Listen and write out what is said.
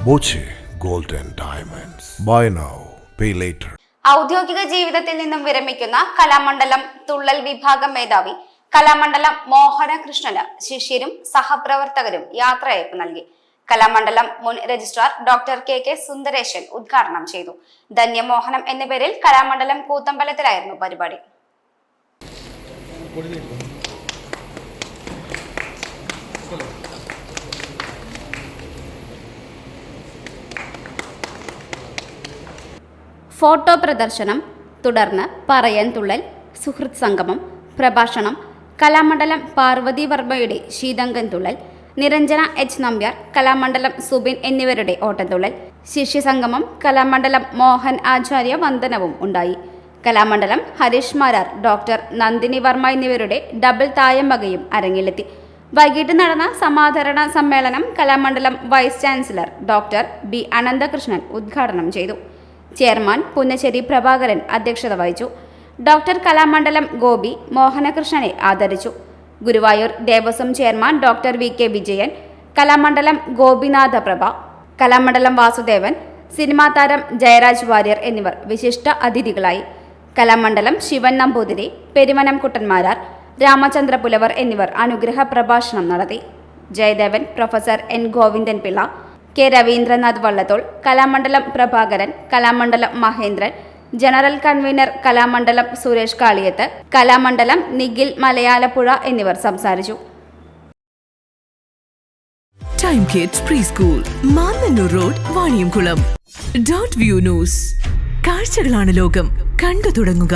Boche gold and diamonds. Buy now, pay later. ഔദ്യോഗിക ജീവിതത്തിൽ നിന്നും വിരമിക്കുന്ന കലാമണ്ഡലം തുള്ളൽ വിഭാഗം മേധാവി കലാമണ്ഡലം മോഹനകൃഷ്ണന് ശിഷ്യരും സഹപ്രവർത്തകരും യാത്രയയപ്പ് നൽകി. കലാമണ്ഡലം മുൻ രജിസ്ട്രാർ ഡോക്ടർ കെ സുന്ദരേശൻ ഉദ്ഘാടനം ചെയ്തു. ധന്യമോഹനം എന്ന പേരിൽ കലാമണ്ഡലം കൂത്തമ്പലത്തിലായിരുന്നു പരിപാടി. ഫോട്ടോ പ്രദർശനം, തുടർന്ന് പറയൻ തുള്ളൽ, സുഹൃത്ത് സംഗമം, പ്രഭാഷണം, കലാമണ്ഡലം പാർവതി വർമ്മയുടെ ശീതങ്കൻ തുള്ളൽ, നിരഞ്ജന എച്ച് നമ്പ്യാർ, കലാമണ്ഡലം സുബിൻ എന്നിവരുടെ ഓട്ടംതുള്ളൽ, ശിഷ്യസംഗമം, കലാമണ്ഡലം മോഹൻ ആചാര്യ വന്ദനവും ഉണ്ടായി. കലാമണ്ഡലം ഹരീഷ് മാരാർ, ഡോക്ടർ നന്ദിനി വർമ്മ എന്നിവരുടെ ഡബിൾ തായമ്പകയും അരങ്ങിലെത്തി. വൈകിട്ട് നടന്ന സമാധരണ സമ്മേളനം Kalamandalam vice chancellor doctor B Ananthakrishnan ഉദ്ഘാടനം ചെയ്തു. ചെയർമാൻ പുന്നശ്ശേരി പ്രഭാകരൻ അധ്യക്ഷത വഹിച്ചു. ഡോക്ടർ കലാമണ്ഡലം ഗോപി മോഹനകൃഷ്ണനെ ആദരിച്ചു. Guruvayur Devaswom chairman doctor V Vijayan, Kalamandalam Gopinatha Prabha, Kalamandalam Vasudevan, cinema താരം ജയരാജ് വാര്യർ എന്നിവർ വിശിഷ്ട അതിഥികളായി. കലാമണ്ഡലം ശിവൻ നമ്പൂതിരി, പെരുമനം കുട്ടന്മാരാർ, രാമചന്ദ്ര പുലവർ എന്നിവർ അനുഗ്രഹ പ്രഭാഷണം നടത്തി. Jayadevan, professor N Govindan Pillai, K Ravindranath Vallathol, Kalamandalam Prabhakaran, Kalamandalam Mahendran, general convener Kalamandalam Suresh Kaliyath, Kalamandalam Nikhil Malayalappuzha എന്നിവർ സംസാരിച്ചു. Time kids pre school, Mannanoor road, Vaniyamkulam. Dot view news. കാഴ്ചകളാണ് ലോകം, കണ്ടു തുടങ്ങുക.